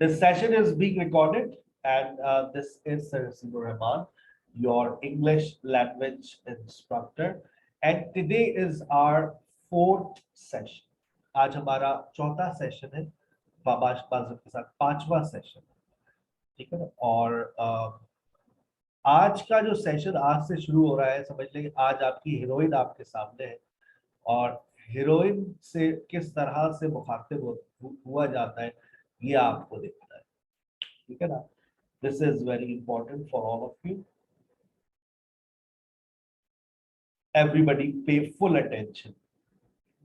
This session is being recorded, and this is Sir Sibu Rahman, your English language instructor. And today is our fourth session. आज हमारा चौथा session है, बाजू के साथ पांचवा सेशन, ठीक है ना। और आज का जो सेशन आज से शुरू हो रहा है, समझ लें आज आपकी हीरोइन आपके सामने है और हीरोइन से किस तरह से मुखातिब हुआ जाता है ये आपको देखना है, ठीक है ना। This is very important for all of you, everybody pay full attention.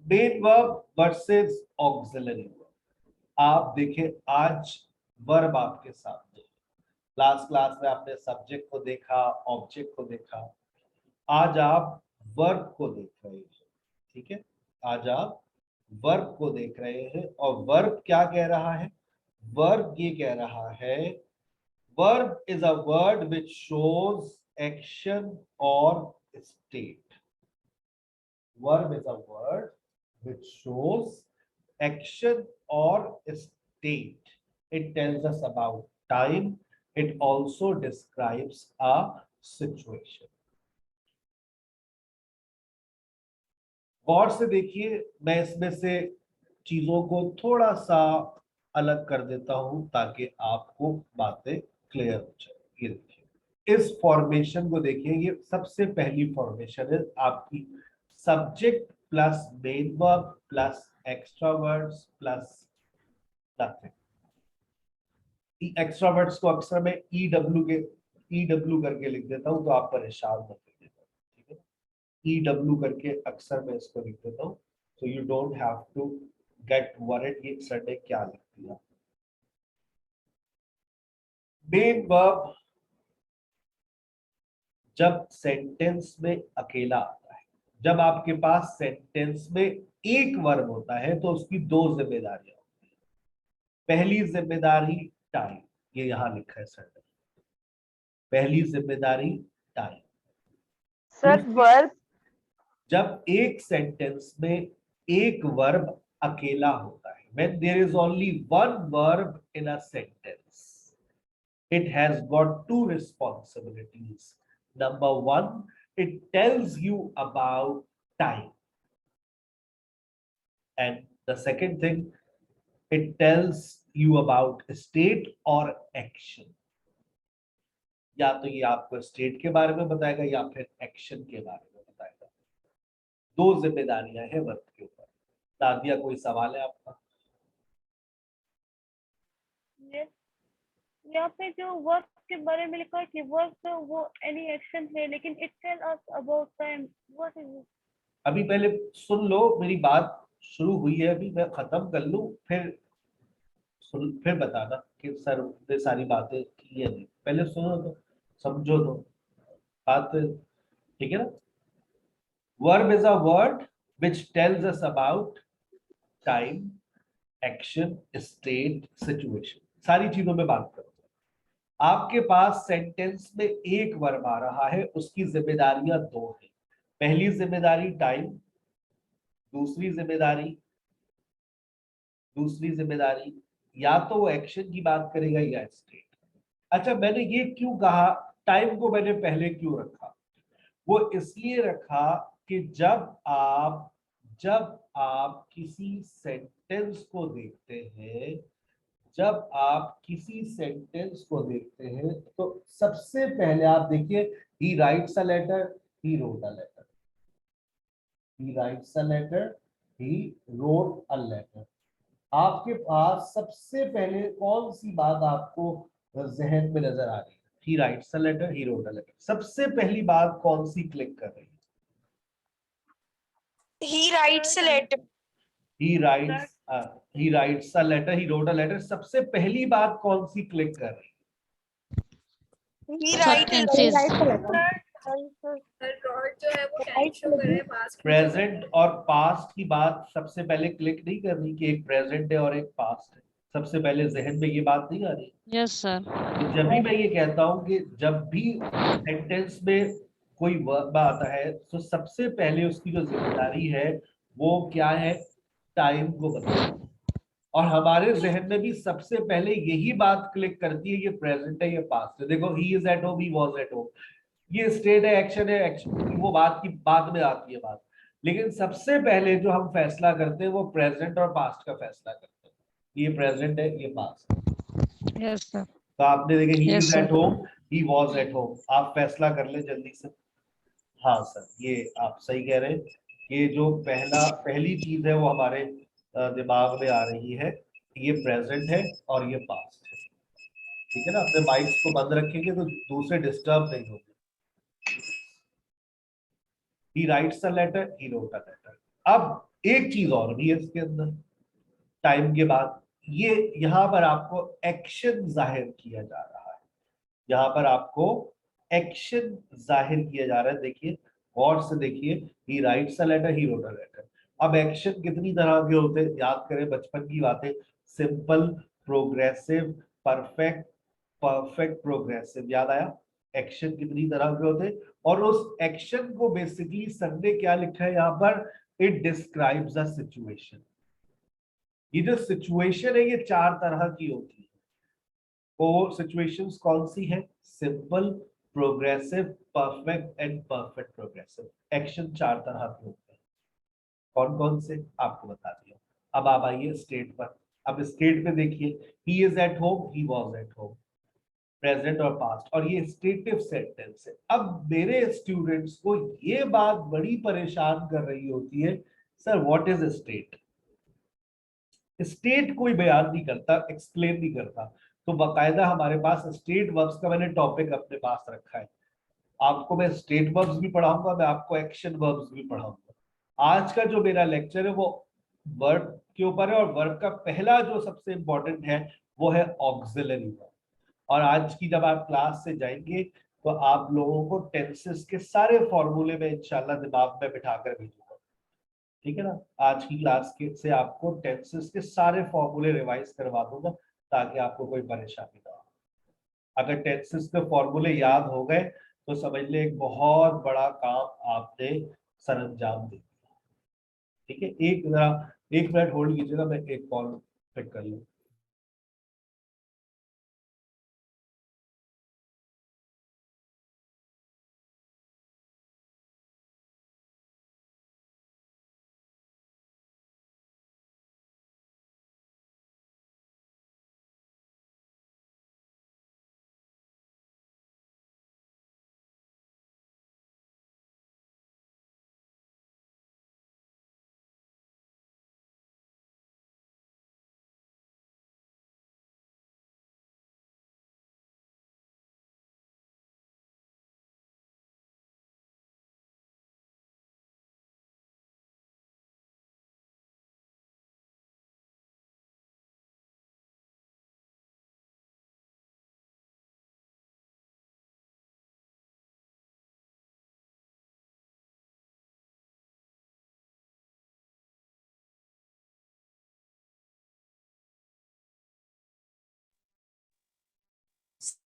Main verb versus auxiliary verb. आप देखें आज वर्ब आपके सामने, लास्ट क्लास में आपने सब्जेक्ट को देखा, ऑब्जेक्ट को देखा, आज आप वर्ब को देख रहे हैं, ठीक है। आज आप वर्ब को देख रहे हैं और वर्ब क्या कह रहा है, वर्ब ये कह रहा है, verb is a word which shows action और state. Verb is a word which shows action और state. It tells us about time, it also describes a situation. गौर से देखिए, मैं इसमें से चीजों को थोड़ा सा अलग कर देता हूं ताकि आपको बातें क्लियर हो जाए। ये देखिए, इस फॉर्मेशन को देखिए, ये सबसे पहली फॉर्मेशन है आपकी subject plus main verb plus extra words plus nothing. Extra words को अक्सर मैं ईडब्ल्यू करके लिख देता हूं, तो आप परेशान मत होइएगा, ठीक है। ईडब्ल्यू करके अक्सर मैं इसको लिख देता हूं, तो you don't have to get worried ये सर ने क्या लिख दिया। मेन वर्ब जब सेंटेंस में अकेला आता है, जब आपके पास सेंटेंस में एक वर्ब होता है तो उसकी दो जिम्मेदारियां होती है। पहली जिम्मेदारी टाइम, ये यहां लिखा है सर ने, पहली जिम्मेदारी टाइम। सर वर्ब, जब एक सेंटेंस में एक वर्ब अकेला होता है, when there is only one verb in a sentence, it has got two responsibilities. Number one, it tells you about time, and the second thing, it tells you about state or action. या तो ये आपको state के बारे में बताएगा या फिर एक्शन के बारे में बताएगा। दो जिम्मेदारियां हैं वर्ब के ऊपर। नादिया, कोई सवाल है आपका? यहाँ पे जो वर्क के बारे में लिखा है कि वर्क तो वो एनी एक्शन है, लेकिन it tell us about time, what is it? अभी पहले सुन लो, मेरी बात शुरू हुई है, अभी मैं खत्म कर लूं, फिर बताना कि सर ने सारी बातें की है नहीं। पहले सुनो तो, समझो तो बात, ठीक है ना। Verb is a word which tells us about time, action, state, situation, सारी चीजों में बात करो। आपके पास सेंटेंस में एक वर्ब आ रहा है, उसकी जिम्मेदारियां दो हैं। पहली जिम्मेदारी टाइम, दूसरी जिम्मेदारी या तो वो एक्शन की बात करेगा या स्टेट। अच्छा, मैंने ये क्यों कहा, टाइम को मैंने पहले क्यों रखा? वो इसलिए रखा कि जब आप किसी सेंटेंस को देखते हैं, जब आप किसी सेंटेंस को देखते हैं तो सबसे पहले आप देखिए, he writes a letter, he wrote a letter, he writes a letter, he wrote a letter. आपके पास सबसे पहले कौन सी बात आपको जहन में नजर आ रही है? He writes a letter, he wrote a letter. सबसे पहली बात कौन सी क्लिक कर रही है? He writes a letter. He writes a letter, he wrote a letter. सबसे पहली बात कौन सी क्लिक कर रही है? He writes a letter. जो है वो टेंस शो कर रहे हैं, पास्ट प्रेजेंट और पास्ट की बात सबसे पहले क्लिक नहीं कर रही कि एक प्रेजेंट है और एक पास्ट है। सबसे पहले जहन में ये बात नहीं आ रही? Yes sir. तो जब भी मैं ये कहता हूं कि जब भी सेंटेंस में कोई वर्ब आता है तो सबसे पहले उसकी जो जिम्मेदारी है वो क्या है? टाइम को बताना। और हमारे जहन में भी सबसे पहले यही बात क्लिक करती है, ये प्रेजेंट है, ये पास्ट है। देखो ही is at home, he was at home, ये स्टेट है, एक्शन है, एक्शन वो बात की बाद में आती है बात। लेकिन सबसे पहले जो हम फैसला करते हैं वो प्रेजेंट और पास्ट का फैसला करते हैं। ये प्रेजेंट है, ये पास्ट है। Yes, sir. तो आपने देखे ही Yes, is sir. Eight home, he was at home, आप फैसला कर ले जल्दी से। हाँ सर, ये आप सही कह रहे हैं। ये जो पहली चीज है वो हमारे दिमाग में आ रही है, ये प्रेजेंट है और ये पास्ट है। ठीक है ना, अपने माइक्स को बंद रखेंगे तो दूसरे डिस्टर्ब नहीं होंगे। He writes a letter, he wrote a letter। अब एक चीज और भी है इसके अंदर, टाइम के बाद ये यहां पर आपको एक्शन जाहिर किया जा रहा है, यहाँ पर आपको एक्शन जाहिर किया जा रहा है। देखिए गौर से देखिए, he writes a letter, he wrote a letter. अब एक्शन कितनी तरह के होते हैं, याद करें बचपन की बातें, simple, progressive, perfect, perfect progressive, याद आया। एक्शन कितनी तरह के होते हैं, और उस एक्शन को बेसिकली सर ने क्या लिखा है यहाँ पर, इट डिस्क्राइब्स अ सिचुएशन। ये जो सिचुएशन है ये 4 तरह की होती है। वो सिचुएशंस कौन सी है, simple, progressive, perfect and perfect progressive. Action 4 तरह के होते हैं। कौन कौन से आपको बता दिया। अब आप आइए स्टेट पर। अब स्टेट पे देखिए, ही is at home, he was at home, present और पास्ट, और ये स्टेटिव सेंटेंस है। अब मेरे स्टूडेंट्स को ये बात बड़ी परेशान कर रही होती है, sir what is state. State कोई बयान नहीं करता, एक्सप्लेन नहीं करता। तो बाकायदा हमारे पास स्टेट वर्ब्स का मैंने टॉपिक अपने पास रखा है। आपको मैं स्टेट वर्ब्स भी पढ़ाऊंगा, मैं आपको एक्शन वर्ब्स भी पढ़ाऊंगा। आज का जो मेरा लेक्चर है वो वर्ब के ऊपर है, और वर्ब का पहला जो सबसे इंपॉर्टेंट है वो है ऑक्सिलरी वर्ब। और आज की जब आप क्लास से जाएंगे तो आप लोगों को टेंसेस के सारे फॉर्मूले में इंशाल्लाह दिमाग में बिठाकर भेजूंगा। ठीक है ना, आज की क्लास के से आपको टेंसेस के सारे फॉर्मूले रिवाइज करवा दूंगा, ताकि आपको कोई परेशानी ना हो। अगर टेंसेस के फॉर्मूले याद हो गए तो समझ ले एक बहुत बड़ा काम आपने सरंजाम दे दिया। ठीक है, एक मिनट होल्ड कीजिएगा, मैं एक कॉल पिक कर लूँ।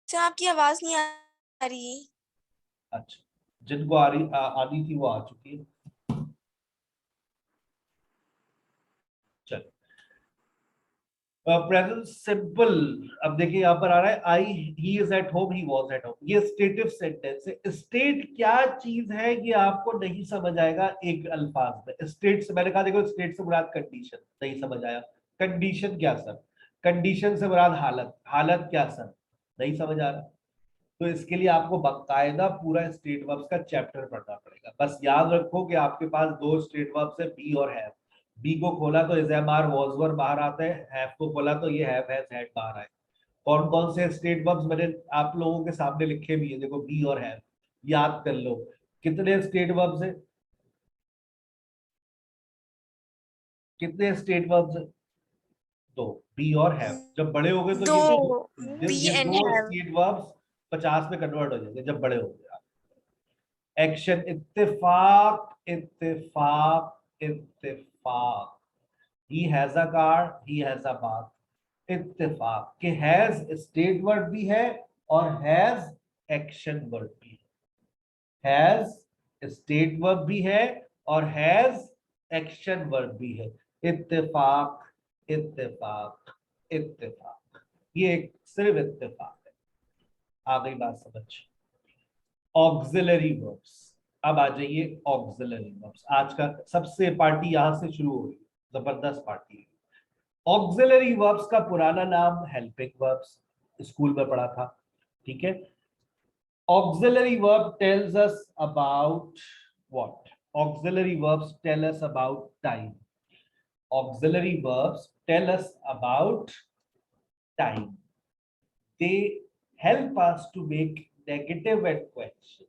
सर आपकी आवाज नहीं आ रही। अच्छा, जिनको आनी थी वो आ चुकी है। चलो, प्रेजेंट सिंपल। अब देखिए यहाँ पर आ रहा है I, he is at home, he was at home. ये स्टेटिव सेंटेंस है। स्टेट क्या चीज है ये आपको नहीं समझ आएगा एक अल्फाज में। स्टेट से मैंने कहा, देखो स्टेट से मुराद कंडीशन, नहीं समझ आया। कंडीशन क्या सर, कंडीशन से मुराद हालत, हालत क्या सर, नहीं समझ आ रहा। तो इसके लिए आपको बाकायदा पूरा स्टेट वर्ब्स का चैप्टर पढ़ना पड़ेगा। बस याद रखो कि आपके पास 2 स्टेट वर्ब्स है, बी और हैव। बी को खोला तो is am are was were बाहर आता है, हैव को खोला तो ये हैव हैज हैड बाहर आए। कौन कौन से स्टेट वर्ब्स मैंने आप लोगों के सामने लिखे भी है, देखो बी और हैव, याद कर लो। कितने स्टेट वर्ब्स है, कितने स्टेट वर्ब्स है, 2, बी और हैव। जब बड़े हो गए तो दो, बी ये एंड 2 हैव। स्टेट वर्ब्स 50 में कन्वर्ट हो जाएंगे जब बड़े हो गए। एक्शन, इत्तेफाक, इत्तेफाक, इत्तेफाक। he has a car, he has a bath। इत्तेफाक के हैज स्टेट वर्ड भी है और हैज एक्शन वर्ड भी है। हैज स्टेट वर्ब भी है और हैज एक्शन वर्ब भी है। इत्तेफाक, इत्तेफाक, इत्तेफाक, ये एक सिर्फ इत्तेफाक है। आ गई बात समझ। ऑक्सिलरी वर्ब्स, अब आ जाइए ऑक्सिलरी वर्ब्स। आज का सबसे पार्टी यहां से शुरू हो रही है, जबरदस्त पार्टी है। ऑक्सिलरी वर्ब्स का पुराना नाम हेल्पिंग वर्ब्स, स्कूल में पढ़ा था, ठीक है। Auxiliary verb tells us about what? Auxiliary verbs tell us about time. Auxiliary verbs tell us about time. They help us to make negative and question.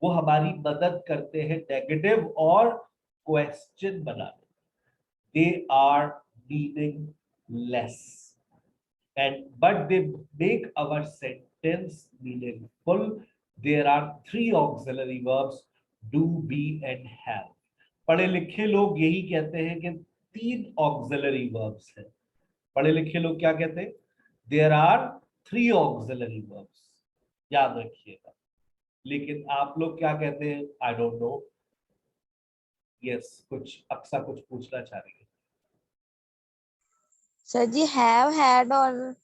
वो हमारी मदद करते हैं नेगेटिव और क्वेश्चन बनाने। They are meaningless, and but they make our sentence meaningful. There are three auxiliary verbs: do, be and have. पढ़े लिखे लोग यही कहते हैं कि तीन auxiliary verbs हैं। पढ़े लिखे लोग क्या कहते हैं? There are three auxiliary verbs, याद रखिएगा। लेकिन आप लोग क्या कहते हैं? I don't know. Yes, कुछ अक्सा कुछ पूछना चाह रही है। सर जी हैव हैड और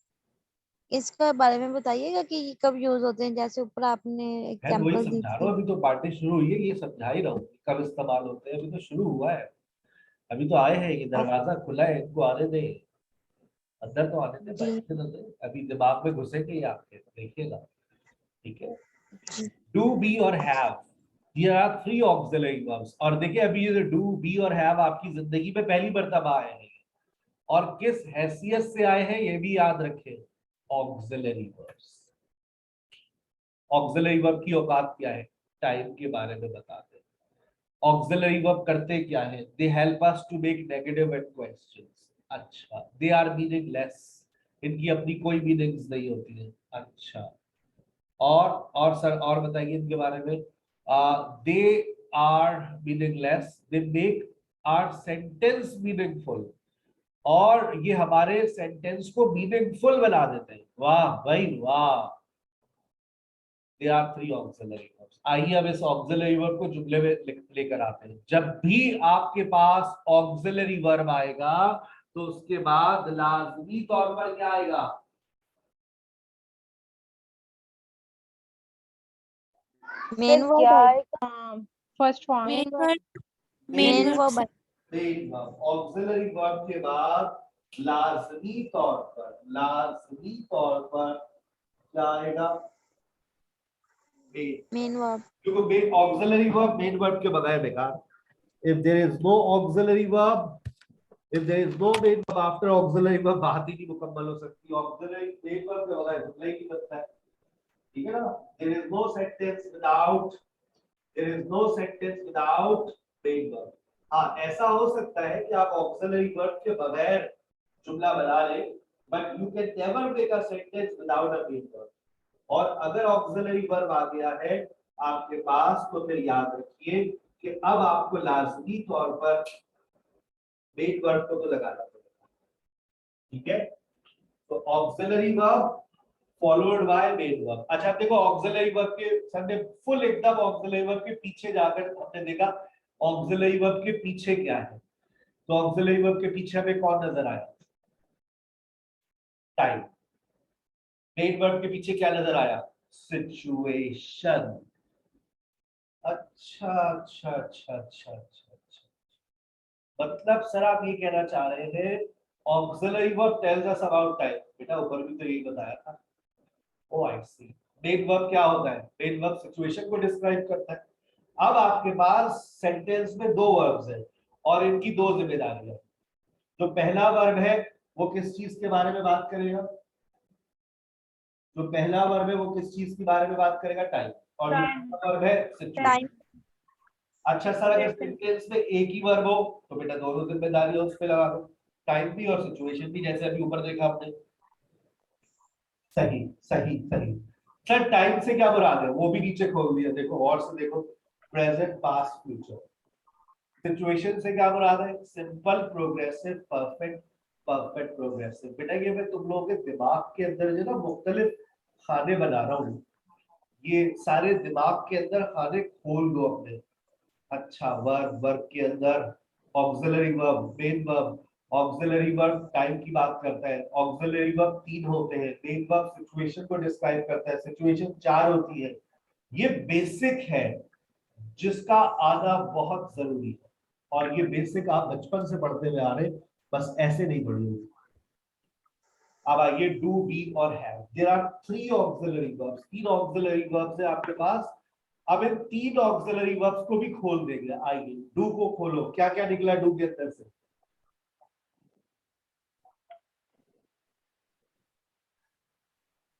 इसके बारे में बताइएगा कि ये कब यूज होते हैं, जैसे ऊपर आपने मैं तो वही एग्जांपल दी समझा रहा थी। हूँ, अभी तो पार्टी शुरू हुई है, ये समझा ही रहा हूँ कब इस्तेमाल होते हैं। अभी तो शुरू हुआ है, अभी तो आए हैं, ये दरवाजा खुला है, इनको आने दें, अंदर तो आने दें, जी बैठने तो दें। अभी दिमाग में घुसेंगे ही आपके, तो देखिएगा, ठीक है। जी डू, बी और हैव, ये आर थ्री ऑक्सिलरी वर्ब्स। और देखिए अभी ये डू, बी और हैव आपकी जिंदगी में पहली मर्तबा आए हैं, और किस हैसियत से आए हैं ये भी याद रखें, ऑक्सिलरी वर्ब्स। ऑक्सिलरी वर्ब की औकात क्या है? टाइम के बारे में बताते हैं। ऑक्सिलरी वर्ब करते क्या है? They help us to make negative and questions. अच्छा, दे आर मीनिंगलेस, इनकी अपनी कोई मीनिंग्स नहीं होती है। अच्छा, और सर और बताइए इनके बारे में। They are meaningless, they make our sentence meaningful, और ये हमारे सेंटेंस को मीनिंगफुल बना देते हैं। वाह भाई वाह, they are three auxiliary verbs. आइए अब इस ऑक्सिलरी वर्ब को जुमले में लेकर आते हैं। जब भी आपके पास ऑक्सिलरी वर्ब आएगा तो उसके बाद लाजमी तौर पर क्या आएगा? मेन सर वर्ब क्या है। आएगा? First form. Main main verb है। वर्ब, ऑक्सिलरी वर्ब के बाद लाजमी तौर पर, लाजमी तौर पर क्या आएगा? Main verb. क्योंकि ऑक्सिलरी वर्ब मेन वर्ब के बगैर बेकार। if there is no auxiliary verb, if there is no main verb after auxiliary verb, बात ही नहीं मुकम्मल हो सकती। auxiliary main verb के बगैर जुमला ही नहीं बनता है, ठीक है ना। there is no sentence without, there is no sentence without main verb। हाँ, ऐसा हो सकता है कि आप auxiliary verb के बगैर जुमला बना लें, but you can never make a sentence without a main verb। और अगर ऑक्सिलरी वर्ब आ गया है आपके पास तो फिर याद रखिए कि अब आपको लाजमी तौर पर मेन वर्ब को तो लगाना पड़ेगा, ठीक है। तो auxiliary verb followed by main verb. अच्छा देखो, ऑक्सिलरी वर्ब के सर ने फुल एकदम ऑक्सिलरी वर्ब के पीछे जाकर हमने देखा ऑक्सिलरी वर्ब के पीछे क्या है। तो ऑक्सिलरी वर्ब के पीछे हमें कौन नजर आया? टाइम। मेन वर्ब के पीछे क्या नजर आया? सिचुएशन। अच्छा अच्छा अच्छा अच्छा अच्छा अच्छा, मतलब सर आप ये कहना चाह रहे हैं auxiliary verb tales us about time. बेटा ऊपर भी तो यही बताया था। ओ आई सी। मेन वर्ब क्या होता है? मेन वर्ब सिचुएशन को डिस्क्राइब करता है। अब आपके पास सेंटेंस में दो वर्ब्स हैं और इनकी दो जिम्मेदारियां। जो पहला वर्ब है वो किस चीज के बारे में बात करेगा? जो पहला वर्ब है वो किस चीज के बारे में बात करेगा? टाइम। और जो टाइम। दूसरा वर्ब है सिचुएशन। टाइम। अच्छा सर, अगर सेंटेंस में एक ही वर्ब हो तो बेटा दोनों जिम्मेदारी उस पे लगा दो, टाइम भी और सिचुएशन भी, जैसे अभी ऊपर देखा आपने। सही सही सही। सर टाइम से क्या मुराद है? वो भी नीचे खोल दिया, देखो और से देखो, प्रेजेंट पास्ट फ्यूचर। सिचुएशन से क्या मुराद है? Simple progressive perfect, perfect progressive. बेटा ये मैं तुम लोगों के दिमाग के अंदर जो ना मुख्तलिफ खाने बना रहा हूँ, ये सारे दिमाग के अंदर खाने खोल दो अपने। अच्छा, वर्ब, वर्ब के अंदर auxiliary verb, main verb, auxiliary verb time की बात करता है, ऑक्सिलरी वर्ब 3 होते हैं, मेन वर्ब सिचुएशन को डिस्क्राइब करता है, सिचुएशन 4 होती है। ये बेसिक है जिसका आना बहुत जरूरी है, और ये बेसिक आप बचपन से पढ़ते हुए आ रहे, बस ऐसे नहीं पढ़ी हुई। अब आइए डू, बी और have. There are 3 auxiliary verbs, 3 auxiliary verbs है आपके पास। अब इन 3 ऑक्सिलरी वर्ब्स को भी खोल देंगे। आइए डू को खोलो, क्या क्या निकला डू के अंदर से?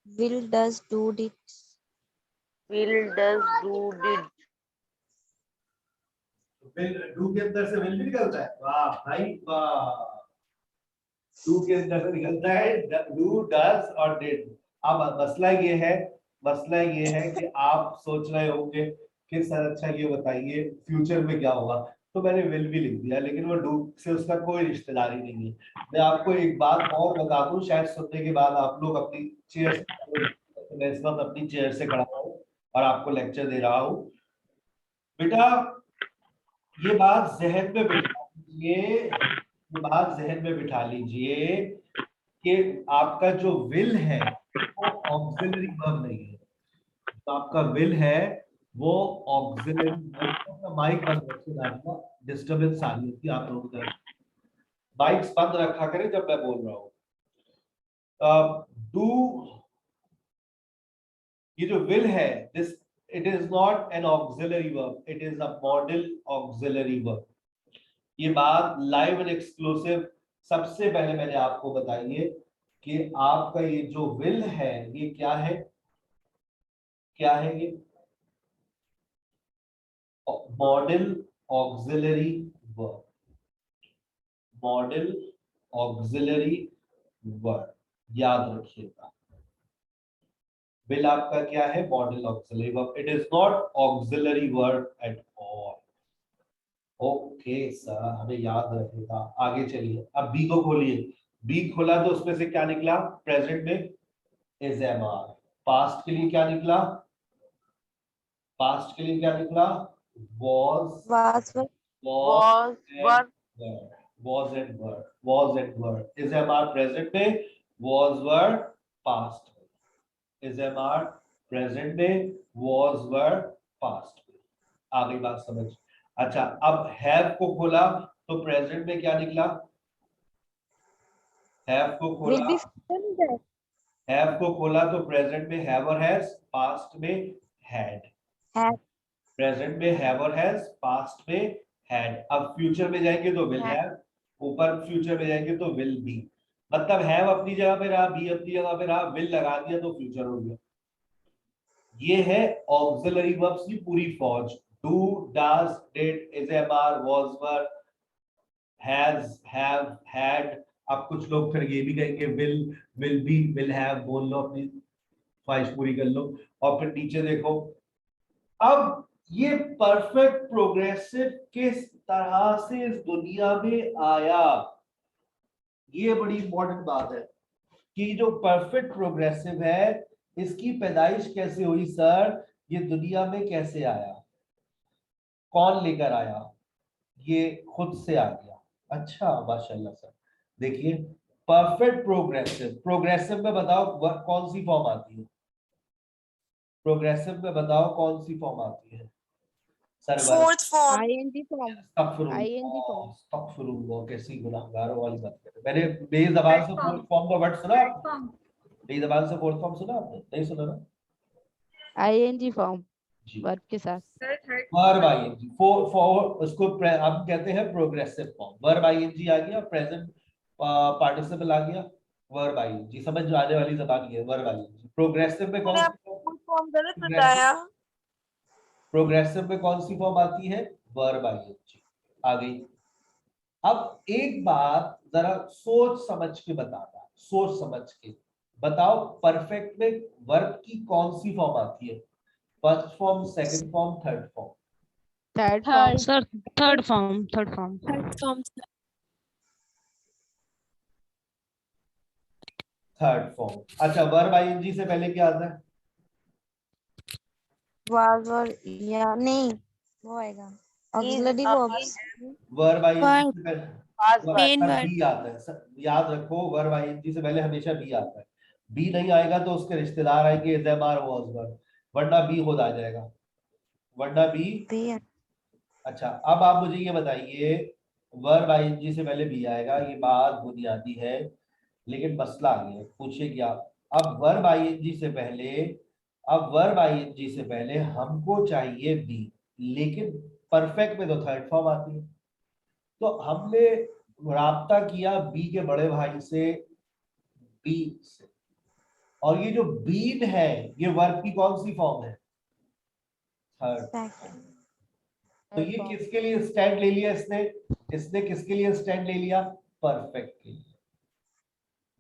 will, does, do, did. will, does, do, did. Will, do के अंदर से विल भी निकलता है? वाह भाई वाह, डू के अंदर से निकलता है डू, डज और डिड। अब मसला ये है कि आप सोच रहे होंगे कि सर अच्छा ये बताइए फ्यूचर में क्या होगा, तो मैंने विल भी लिख दिया, लेकिन वो डू से उसका कोई रिश्तेदारी नहीं है। मैं आपको एक बात और बता दूं, शायद सुनने के बाद आप लोग अपनी चेयर से, मैं इस वक्त अपनी चेयर से खड़ा हूं और आपको लेक्चर दे रहा हूं। बेटा ये बात जहन में बिठा लीजिए, ये बात जहन में बिठा लीजिए कि आपका जो विल है वो ऑक्सिलरी वर्ब नहीं है। तो आपका विल है वो ऑक्सिलरी वर्ब। माइक बंद रखिए, आपका डिस्टरबेंस आ रही होती है आप लोगों की तरफ। माइक्स बंद रखा करें जब मैं बोल रहा हूँ। डू, ये जो विल है, this it is not an auxiliary verb, it is a model auxiliary verb. ये बात लाइव एंड एक्सक्लूसिव सबसे पहले मैंने आपको बताई है कि आपका ये जो विल है ये क्या है, क्या है ये? Model auxiliary verb, model auxiliary verb, याद रखिएगा। विल आपका क्या है? Model auxiliary verb. It is not auxiliary verb at all. Okay sir, हमें याद रखेगा। आगे चलिए, अब बी को खोलिए। बी खोला तो उसमें से क्या निकला? प्रेजेंट में इज एम आर। पास्ट के लिए क्या निकला? पास्ट के लिए क्या निकला? Was, Was, were, Was, were. Was and were, was and were. Is am are present में, वॉज वर पास्ट में। इज एम आर प्रेजेंट में, वॉज वर पास्ट में। आ गई बात समझ? अच्छा, अब हैव को खोला तो प्रेजेंट में क्या निकला? हैव को will खोला, be from there. हैव को खोला तो प्रेजेंट में हैव और हैज, पास्ट में हैड। had, प्रेजेंट में हैव और हैज, पास्ट में हैड। अब फ्यूचर में जाएंगे तो विल हैव, ऊपर फ्यूचर में जाएंगे तो विल बी। मतलब हैव अपनी जगह पे रहा, बी अपनी जगह पे रहा, विल लगा दिया तो फ्यूचर हो गया। ये है ऑक्सिलरी वर्ब्स की पूरी फौज। Do, does, did, is am are, was were, has, have, had. अब कुछ लोग फिर ये भी कहेंगे विल बी, विल हैव, बोल लो अपनी ख्वाहिश पूरी कर लो। और फिर नीचे देखो, अब ये परफेक्ट प्रोग्रेसिव किस तरह से इस दुनिया में आया, ये बड़ी इंपॉर्टेंट बात है कि जो परफेक्ट प्रोग्रेसिव है इसकी पैदाइश कैसे हुई सर, ये दुनिया में कैसे आया, कौन लेकर आया? ये खुद से आ गया। अच्छा माशाल्लाह सर। देखिए परफेक्ट प्रोग्रेसिव, प्रोग्रेसिव में बताओ कौन सी फॉर्म आती है? प्रोग्रेसिव में बताओ कौन सी फॉर्म आती है? Sir fourth form. ing form. ing form. अस्तगफिरुल्लाह, कैसी गुनाहगारों वाली बात कर रहे हैं। मैंने बेज़बान से फोर्थ फॉर्म का वर्ड सुना आपने? बेज़बान से फोर्थ फॉर्म सुना आपने? नहीं सुना ना? ing form. जी, वर्ब के साथ. Sir third verb ING, for उसको हम कहते हैं प्रोग्रेसिव फॉर्म। वर्ब आईएनजी आ गया, प्रेजेंट पार्टिसिपल आ गया, वर्ब आईएनजी। समझ आने वाली जबान ये है, वर्ब आईएनजी। प्रोग्रेसिव में कौन सी फॉर्म गलत प्रोग्रेसिव बताया। प्रोग्रेसिव में कौन सी फॉर्म आती है? वर्ब आईएनजी आ गई। अब एक बात जरा सोच समझ के बताना, सोच समझ के बताओ, परफेक्ट में वर्ब की कौन सी फॉर्म आती है? First form, second form, third form? Third form. Sir, third form, third form. Third form. Third form. अच्छा, वर्ब आईएनजी से पहले क्या आता है? was, were, या नहीं वो आएगा auxiliary Is, verbs. Verb ING से पहले पास तो Main अक्सर word. बी आता है याद रखो, वर्ब आईएनजी से पहले हमेशा बी आता है। बी नहीं आएगा तो उसके रिश्तेदार आएंगे is am are was verb, वरना बी खुद आ जाएगा, वरना बी। भी अच्छा अब आप मुझे ये बताइए, वर्ब आईएनजी से पहले बी आएगा, ये बात बुनियादी है, लेकिन मसला आ गया, पूछिए क्या। अब वर्ब आईएनजी से पहले, अब वर्ब आईएनजी से पहले हमको चाहिए बी, लेकिन परफेक्ट में तो थर्ड फॉर्म आती है। तो हमने राब्ता किया बी के बड़े भाई से, बी से, और ये जो बीन है ये वर्ब की कौन सी फॉर्म है? थर्ड। second. तो ये किसके लिए स्टैंड ले लिया इसने? इसने किसके लिए स्टैंड ले लिया? परफेक्ट के लिए।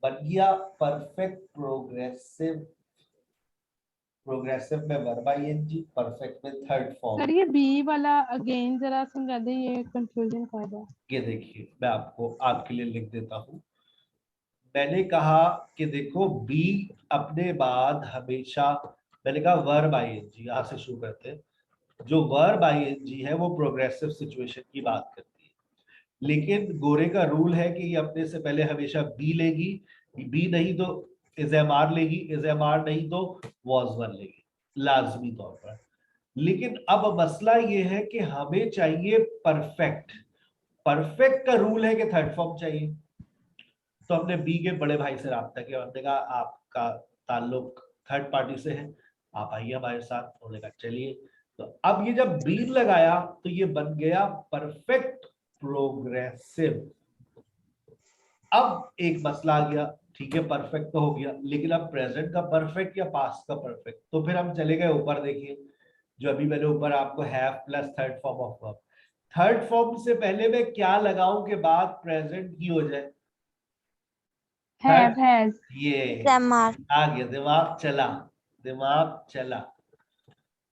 बन गया परफेक्ट प्रोग्रेसिव, प्रोग्रेसिव में वर्ब आईएनजी, परफेक्ट में थर्ड फॉर्म। सर ये बी वाला अगेन जरा समझा दे, ये कंफ्यूजन कर रहा है। ये देखिए मैं आपको आपके लिए लिख देता हूं। मैंने कहा कि देखो बी अपने बाद हमेशा, मैंने कहा वर्ब आईएनजी, यहां से शुरू करते हैं। जो वर्ब आईएनजी है वो प्रोग्रेसिव सिचुएशन की बात करती है, लेकिन गोरे का रूल है कि ये अपने से पहले हमेशा बी लेगी, बी नहीं तो इज एम आर लेगी, इज एम आर नहीं तो वॉज वन लेगी लाजमी तौर पर। लेकिन अब मसला ये है कि हमें चाहिए परफेक्ट, परफेक्ट का रूल है कि थर्ड फॉर्म चाहिए। तो हमने बी के बड़े भाई से राब्ता किया, हमने कहा आपका ताल्लुक थर्ड पार्टी से है, आप आइए हमारे साथ। उन्होंने कहा चलिए। तो अब ये जब बी लगाया तो ये बन गया परफेक्ट प्रोग्रेसिव। अब एक मसला आ गया, ठीक है परफेक्ट तो हो गया, लेकिन अब प्रेजेंट का परफेक्ट या पास्ट का परफेक्ट? तो फिर हम चले गए ऊपर, देखिए जो अभी मैंने ऊपर आपको have plus third form of verb, third form से पहले मैं क्या लगाऊं के बाद प्रेजेंट की हो जाए? Have has. ये Grammar. आ गया, दिमाग चला, दिमाग चला,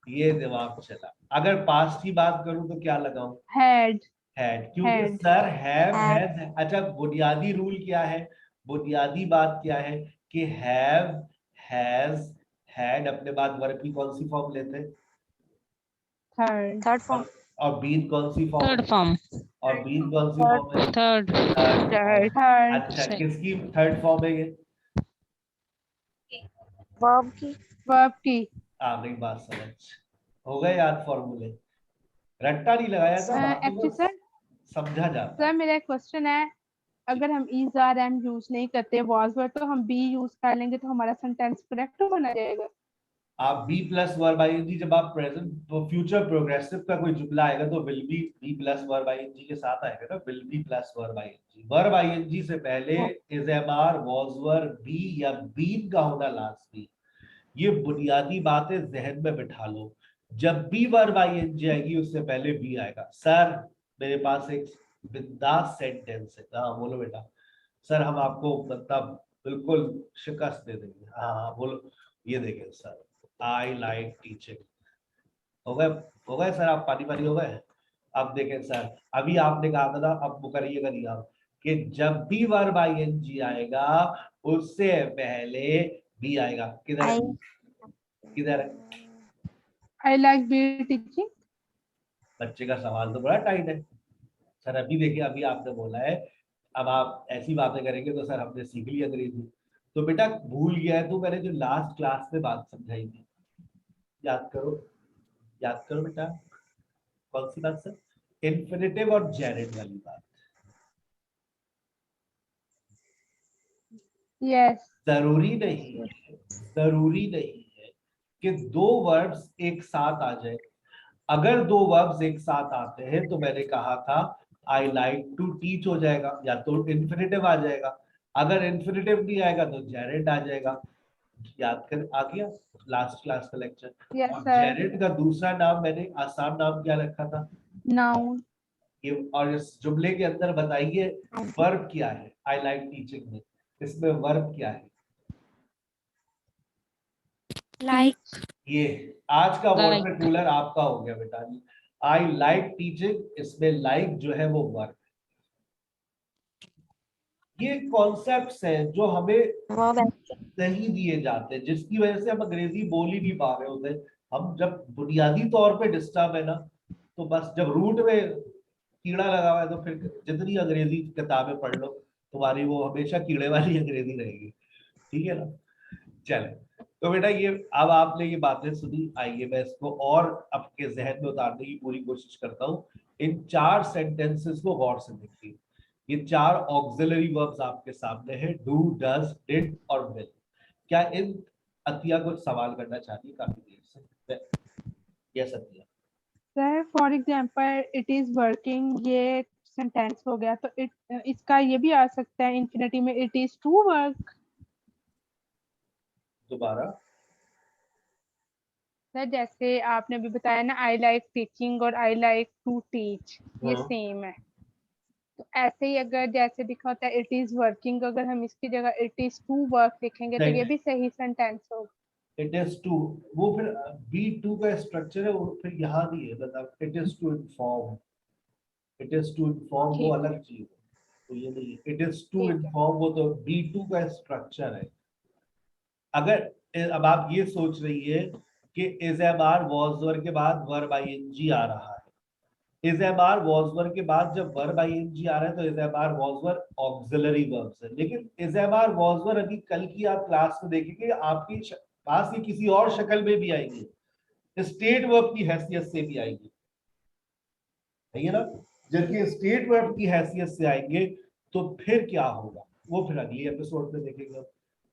ये दिमाग चला। अगर पास्ट की बात करूं तो क्या लगाऊं? हैड। हैड, क्योंकि Had. Sir have Had. Has. अच्छा बुनियादी रूल क्या है, बुनियादी बात क्या है कि हैव हैज हैड अपने बाद वर्ब की कौन सी फॉर्म लेते हैं? थर्ड। Third form. और बीन कौन सी फॉर्म Third है? form. और बीन कौन सी फॉर्म है? Third. थर्ड। थर्ड। अच्छा Second. किसकी थर्ड फॉर्म है ये? Verb की. वर्ब की। आ गई बात समझ, हो गए याद फॉर्मूले, रट्टा नहीं लगाया था, बात एक्चुअली को सर, समझा जाता है। सर मेरा एक क्वेश्चन है, अगर हम इज आर एम यूज नहीं करते वाज वर्ड, तो हम बी यूज कर लेंगे तो हमारा सेंटेंस करेक्ट बना जाएगा? आप बी प्लस वर्ब आईएनजी, जब आप प्रेजेंट फ्यूचर प्रोग्रेसिव का कोई जुमला आएगा तो will be plus verb ING के साथ आएगा ना, will be plus verb ING. Verb ING से पहले is am are was were be या बीन का होना लाजमी। ये बुनियादी बातें जहन में बिठा लो, जब भी वर्ब आईएनजी आएगी उससे पहले बी आएगा। सर मेरे पास एक बिंदास सेंटेंस है, हाँ बोलो बेटा। सर हम आपको मतलब बिल्कुल शिकस्त दे देंगे, हाँ हाँ बोलो। ये देखें सर, आई लाइक टीचिंग, हो गए सर, आप पानी पानी हो गए। अब देखें सर, अभी आपने कहा था ना, अब वो करिएगा नहीं आप, कि जब भी वर्ब आईएनजी आएगा उससे पहले बी आएगा। किधर है? किधर है? I like be teaching. बच्चे का सवाल तो बड़ा टाइट है सर। अभी देखिए अभी आपने बोला है, अब आप ऐसी बातें करेंगे तो सर हमने सीख ली अंग्रेजी। तो बेटा भूल गया है तो मैंने जो लास्ट क्लास में बात समझाई थी, याद करो, याद करो बेटा। कौन सी बात सर? इन्फिनेटिव और जेरेड वाली बात। यस। जरूरी नहीं है, जरूरी नहीं है कि दो वर्ब्स एक साथ आ जाए। अगर दो वर्ब्स एक साथ आते हैं तो मैंने कहा था आई लाइक टू टीच हो जाएगा, या तो इन्फिनेटिव आ जाएगा। अगर इन्फिनेटिव नहीं आएगा तो जेरेड आ जाएगा। याद कर, आ गया लास्ट क्लास का लेक्चर। यस और सर। जेरेड का दूसरा नाम मैंने आसान नाम क्या रखा था? नाउन। ये, और इस जुमले के अंदर बताइए वर्ब क्या है आई लाइक टीचिंग में, इसमें वर्ब क्या है? Like. ये आज का Like. वाटर कूलर आपका हो गया बेटा। आई लाइक टीचिंग, इसमें लाइक जो है वो वर्ब। ये कॉन्सेप्ट्स हैं जो हमें Verb. नहीं दिए जाते, जिसकी वजह से हम अंग्रेजी बोल ही नहीं पा रहे होते। हम जब बुनियादी तौर पे डिस्टर्ब है ना, तो बस जब रूट में कीड़ा लगा हुआ है तो फिर जितनी अंग्रेजी किताबें पढ़ लो तुम्हारी वो हमेशा कीड़े वाली अंग्रेजी रहेगी, ठीक है ना। चले तो बेटा ये अब आपने ये बातें सुनी, आइए मैं इसको और आपके जहन में उतारने की पूरी कोशिश करता हूँ। इन 4 सेंटेंसेस को गौर से देखिए। ये 4 ऑक्सिलरी वर्ब्स आपके सामने है, डू, डज, डिड और विल। क्या इन अतिया कुछ सवाल करना चाहती है काफी देर से? Yes Atiya. Sir for example it is working, ये सेंटेंस हो गया, तो इसका ये भी आ सकता है इंफिनिटी में, इट इज टू वर्क। दोबारा। सर जैसे आपने भी बताया ना, आई लाइक टीचिंग और आई लाइक टू टीच, ये हाँ। सेम है। तो ऐसे ही अगर जैसे लिखा होता है इट इज वर्किंग, अगर हम इसकी जगह इट इज टू वर्क लिखेंगे तो ये भी सही सेंटेंस होगा। इट इज टू, वो फिर बी टू का स्ट्रक्चर है, वो फिर यहाँ नहीं है, मतलब it is to inform, it is to inform वो अलग चीज है, तो ये नहीं है। इट इज टू ठीक है। इन्फॉर्म वो तो बी टू का स्ट्रक्चर है। अगर अब आप ये सोच रही है कि is am are was were के बाद वर्ब आईएनजी आ रहा है, is am are was were के बाद जब वर्ब आईएनजी आ रहा है तो is am are was were auxiliary verbs है। लेकिन is am are was were अभी कल की आप क्लास में देखेंगे आपकी पास ये किसी और शक्ल में भी आएंगे, स्टेट वर्ब की हैसियत से भी आएंगे, है ना। जबकि स्टेट वर्ब की हैसियत से आएंगे तो फिर क्या होगा वो फिर अगली एपिसोड में देखेंगे।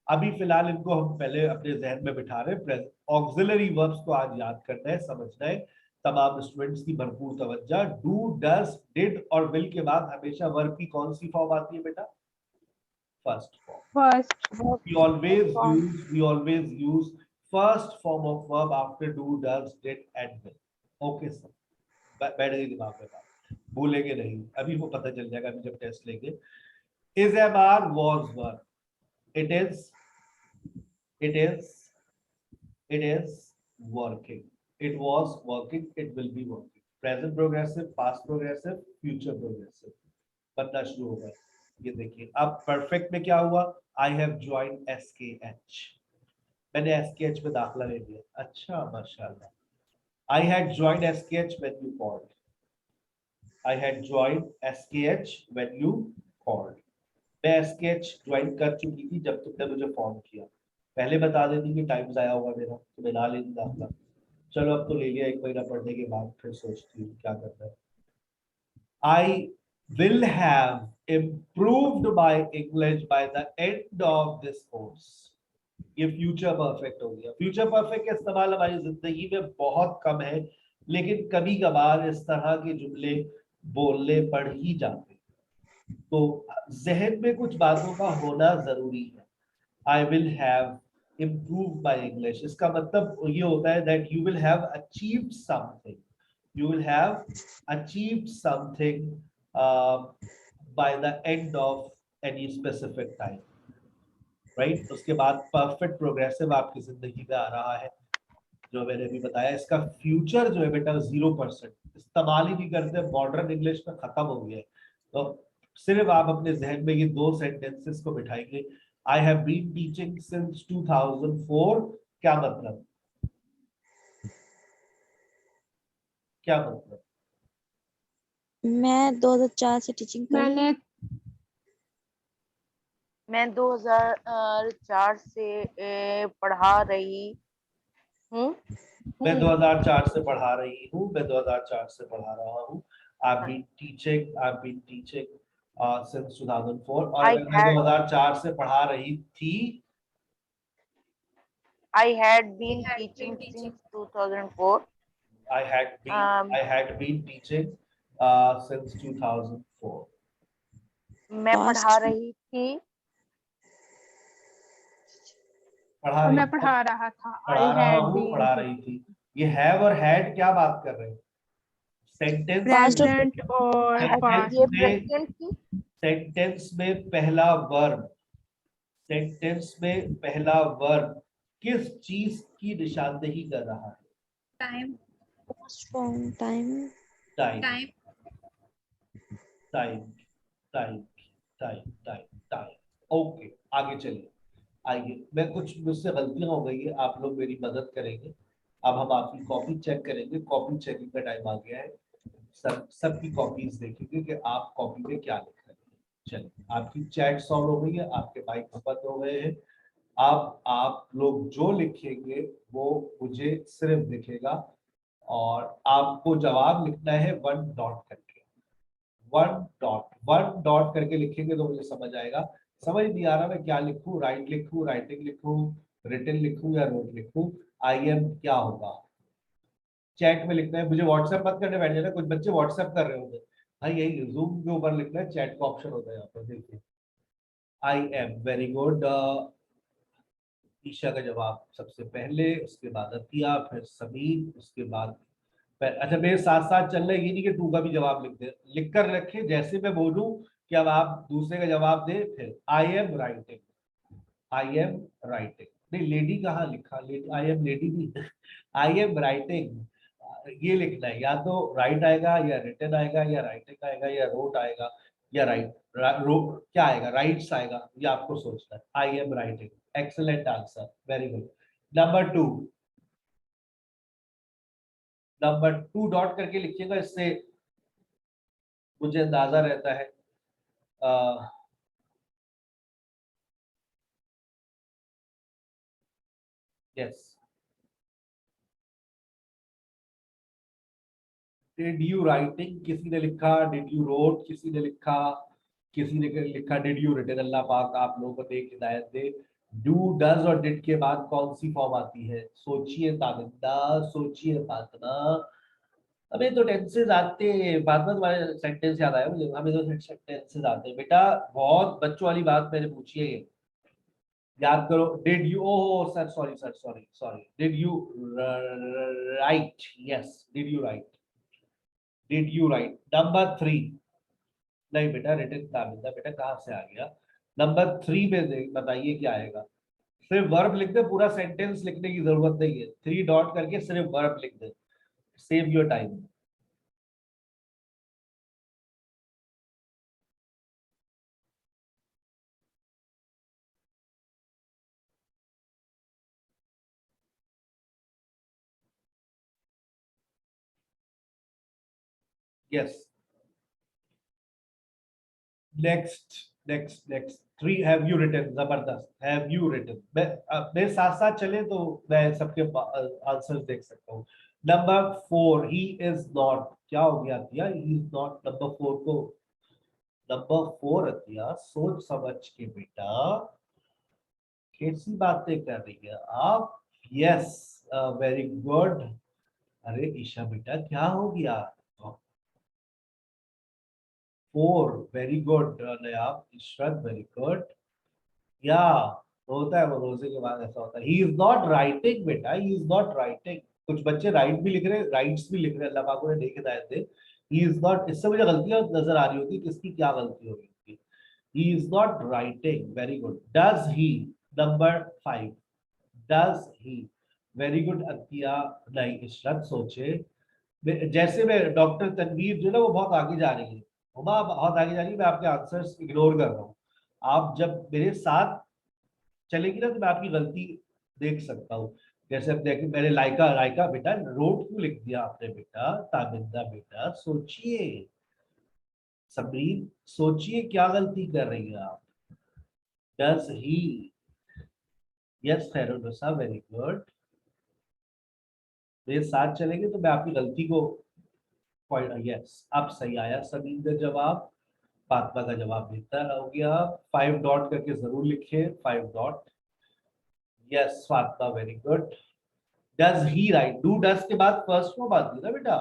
अभी फिलहाल इनको हम पहले अपने जहन में बिठा रहे हैं। ऑक्सिलरी वर्ब्स को आज याद करना है, समझना है। तमाम स्टूडेंट्स की भरपूर तवज्जो। डू, डज, डिड और विल के बाद हमेशा वर्ब की कौन सी फॉर्म आती है बेटा? First form. First we always use first form of verb after do, does, did and will. Okay sir, बैठ गई दिमाग में बात, भूलेंगे नहीं, अभी वो पता चल जाएगा अभी जब टेस्ट लेंगे। is am are was were, it is working, it was working, it will be working, present progressive, past progressive, future progressive बनना शुरू होगा। ये देखिए अब परफेक्ट में क्या हुआ, आई हैव ज्वाइंड SKH, मैंने SKH में दाखला ले लिया। अच्छा माशाल्लाह। I had joined SKH when you called, I had joined SKH when you called. मैं SKH ज्वाइन कर चुकी थी जब तुमने मुझे फोन किया। पहले बता देती कि टाइम जाया होगा मेरा तो मैं ना लेती दाखला। चलो अब तो ले लिया, 1 महीना पढ़ने के बाद फिर सोचती हूँ क्या करना है। आई will have improved my English by the end of this course. ये फ्यूचर परफेक्ट हो गया। फ्यूचर परफेक्ट का इस्तेमाल हमारी जिंदगी में बहुत कम है, लेकिन कभी कभार इस तरह के जुमले बोलने पड़ ही जाते हैं, तो जहन में कुछ बातों का होना जरूरी है। I will have improved my English, इसका मतलब ये होता है that you will have achieved something, you will have achieved something by the end of any specific time, right? उसके बाद perfect progressive आपकी जिंदगी में आ रहा है, जो मैंने अभी बताया। इसका फ्यूचर जो है बेटा 0% इस्तेमाल ही नहीं करते, मॉडर्न इंग्लिश में खत्म हो गया है। तो सिर्फ आप अपने जहन में ये 2 सेंटेंसेस को बिठाएंगे। I have been teaching since 2004, क्या मतलब, क्या मतलब? मैं 2004 से टीचिंग कर रही हूँ। मैं 2004 से पढ़ा रही हूँ। मैं 2004 से पढ़ा रही हूँ, मैं 2004 से पढ़ा रहा हूँ। I've been teaching since 2004। और अगर मैं 2004 से पढ़ा रही थी, I had been teaching since 2004। I had been teaching since 2004। मैं पढ़ा रही थी, मैं पढ़ा रहा था, पढ़ा रहा हूँ, पढ़ा रही थी। ये हैव और हैड क्या बात कर रहे हैं? सेंटेंस प्रेजेंट और पास्ट। ये प्रेजेंट की, सेंटेंस में पहला वर्ब, सेंटेंस में पहला वर्ब किस चीज की निशानदेही कर रहा है? Time time time time time time time time. Okay आगे चलिए। आइए, मैं कुछ मुझसे गलतियां हो गई है, आप लोग मेरी मदद करेंगे। अब हम आपकी कॉपी चेक करेंगे, कॉपी चेकिंग का टाइम आ गया है। सबकी कॉपीज देखेंगे कि आप कॉपी में क्या लिख रहे हैं। चलिए, आपकी चैट सॉल्व हो गई है, आपके माइक बंद हो गए हैं। अब आप लोग जो लिखेंगे वो मुझे सिर्फ दिखेगा और आपको जवाब लिखना है 1 डॉट करके। 1 डॉट करके लिखेंगे तो मुझे समझ आएगा। समझ नहीं आ रहा मैं क्या लिखूं, राइट लिखूं, राइटिंग लिखूं, रिटन लिखूं या रोट लिखूं, आई एम क्या होगा। चैट में लिखना है, मुझे व्हाट्सएप मत करने बैठ जाना, कुछ बच्चे व्हाट्सएप कर रहे होंगे। भाई यही जूम के ऊपर लिखना है, चैट का ऑप्शन होता है यहाँ पर, देखिए। I am, very good. Isha का जवाब सबसे पहले, उसके बाद अतिया, फिर समीर, उसके बाद अच्छा मेरे साथ साथ चल रहा है, ये नहीं कि तू का भी जवाब लिख दे, लिख कर रखे जैसे मैं बोलूं कि अब आप दूसरे का जवाब दे। फिर I am writing, I am writing, नहीं लेडी कहाँ लिखा, लेडी, आई एम लेडी भी आई एम राइटिंग, ये लिखना है। या तो राइट आएगा या रिटन आएगा या राइटिंग आएगा या रोट आएगा या राइट क्या आएगा, राइट्स आएगा, ये आपको सोचना है। I am writing, excellent answer, very good. Number 2 dot करके लिखिएगा, इससे मुझे अंदाजा रहता है। यस, डिड यू राइटिंग किसी ने लिखा, डिड यू रोट किसी ने लिखा, किसी ने लिखा डिड यू रिटन। अल्लाह पाक आप लोगों को एक हिदायत दे। डू, डज और डिड के बाद कौन सी फॉर्म आती है, सोचिए ताबिंदा, सोचिए फातिमा। हमें तो टेंसेस आते हैं, बाद में तुम्हारे सेंटेंस याद आया मुझे, हमें तो सेंटेंसेस आते हैं बेटा। बहुत बच्चों वाली बात मैंने पूछी है ये, याद करो। Did you, oh sir, sorry sir, sorry sorry, did you right, yes did you right, did you right. Number 3, नहीं बेटा रिटन ताबिंदा, बेटा कहाँ से आ गया। नंबर 3 में बताइए क्या आएगा। सिर्फ वर्ब लिख दे, पूरा सेंटेंस लिखने की जरूरत नहीं है, 3 डॉट करके सिर्फ वर्ब लिख दे, save your time. Yes, next 3, have you written, जबरदस्त, हैव यू रिटन। मेरे साथ साथ चले तो मैं सबके आंसर्स देख सकता हूँ। नंबर 4, ही इज नॉट, क्या हो गया Atiya, he is not. Number 4 Atiya, सोच समझ के बेटा, कैसी बातें कर रही है आप। Yes, very good. अरे ईशा बेटा क्या हो गया। 4, very good. नयाब, Ishrat, very good. या होता है वो, रोजे के बाद ऐसा होता है। ही इज नॉट राइटिंग बेटा, ही इज नॉट राइटिंग। कुछ बच्चे राइट भी लिख रहे हैं, राइट्स भी लिख रहे हैं, अल्लाह पाक ने देख हिदायत दे। ही इज नॉट, इससे मुझे गलतियां नजर आ रही होती है, किसकी क्या गलती हो रही होती है। He is not writing, very good. Does he, number 5, does he, very good Atiya. नहीं इशरत, सोचे। जैसे मैं डॉक्टर तनवीर जो ना वो बहुत आगे जा रही है, हुमा बहुत आगे जा रही है, मैं आपके आंसर्स इग्नोर कर रहा हूँ। आप जब मेरे साथ चलेगी ना तो मैं आपकी गलती देख सकता हूँ। जैसे अब देखिए, मैंने लाइका, लाइका बेटा रोड क्यों लिख दिया आपने बेटा, ताबिंदा बेटा सोचिए, सबरीन सोचिए क्या गलती कर रही है आप। Does he, yes Khairunnisa, very good. मेरे साथ चलेंगे तो मैं आपकी गलती को पॉइंट, यस अब सही आया समीन का जवाब। फातिमा का जवाब बेहतर हो गया। 5 डॉट करके जरूर लिखे, 5 dot. Yes Fatima, very good. Does he right, do does के बाद फर्स्ट फॉर्म आती है ना बेटा,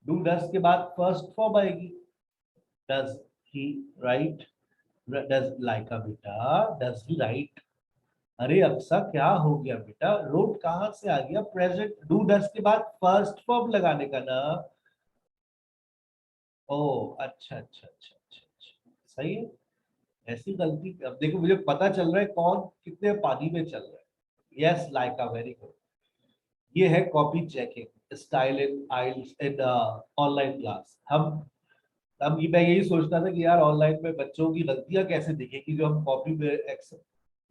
डू डज के बाद फर्स्ट फॉर्म आएगी। डज ही राइट, डज लाइका बेटा, डज ही राइट। अरे अक्सा क्या हो गया बेटा, रोट कहाँ से आ गया, प्रेजेंट डू डज के बाद फर्स्ट फॉर्म लगाने का ना। ओ अच्छा, सही है। ऐसी गलती, अब देखो मुझे पता चल रहा है कौन कितने पानी में चल रहा है। Yes Laika, very good. ये है copy checking style in aisles in online class. हम मैं यही सोचता था कि यार ऑनलाइन में बच्चों की गलतियां कैसे दिखेगी, जो हम कॉपी में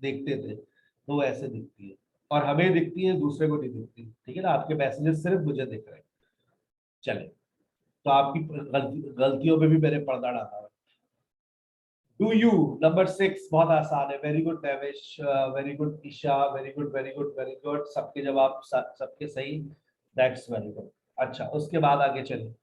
देखते थे तो वो ऐसे दिखती है, और हमें दिखती है, दूसरे को नहीं दिखती। ठीक है ना, आपके मैसेजेस सिर्फ मुझे दिख रहे हैं। चले तो आपकी गलतियों पे भी मैंने पर्दा डाला है। डू यू नंबर 6 बहुत आसान है। Very good Devesh, very good Isha, very good very good very good, सबके जवाब सबके सही, दैट्स वेरी गुड। अच्छा, उसके बाद आगे चलिए।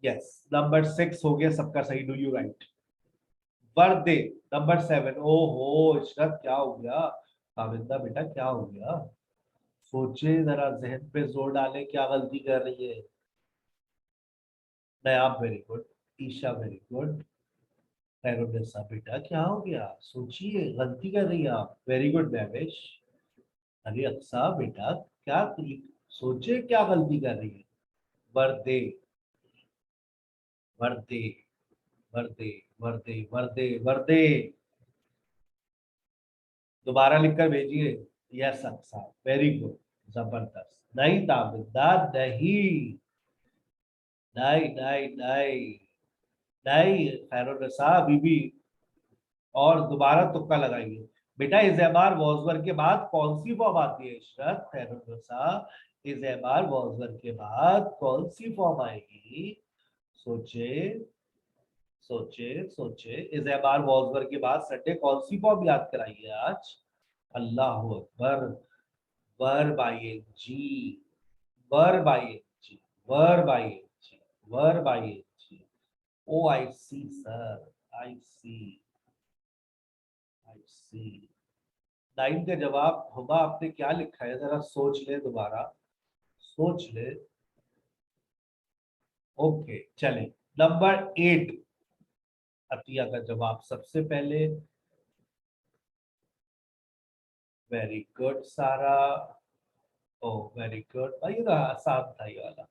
यस, नंबर 6 हो गया सबका सही, do you right. Varde number 7। ओहो इशरत क्या हो गया, काविंदा बेटा क्या हो गया, सोचे जरा, जहन पे जोर डाले, क्या गलती कर रही है। Nayab very good, Isha very good, Khairunnisa बेटा क्या हो गया, सोचिए गलती कर रही है आप, वेरी गुड देवेश। अरे अक्सा बेटा क्या सोचे क्या गलती कर रही है। वर्दे वर्दे वर्दे वर्दे वर्दे वर्दे, दोबारा लिखकर भेजिए। यस अक्सा, वेरी गुड, जबरदस्त। नहीं ताबिदा, नहीं नहीं नहीं नहीं नहीं, खैरुन्निसा बीबी, और दोबारा तुक्का लगाइए बेटा। इज़ेमार वॉजवर के बाद कौन सी फॉर्म आती है इशरत, खैरुन्निसा, इज़ेमार वॉजवर के बाद कौन सी फॉर्म आएगी, सोचे सोचे सोचे। इज़ेमार वॉजवर के बाद संडे कौन सी फॉर्म याद कराइए आज। अल्लाह अकबर, वर बाई जी, वर बाई जी, वर बाई जी, वर बाई जी। Oh I see sir, I see, I see. 9 का जवाब हुआ, आपने क्या लिखा है जरा सोच ले, दोबारा सोच ले। ओके चले, नंबर 8 अतिया का जवाब सबसे पहले। वेरी गुड सारा, ओ वेरी गुड भाई, ये तो आसान था ये वाला।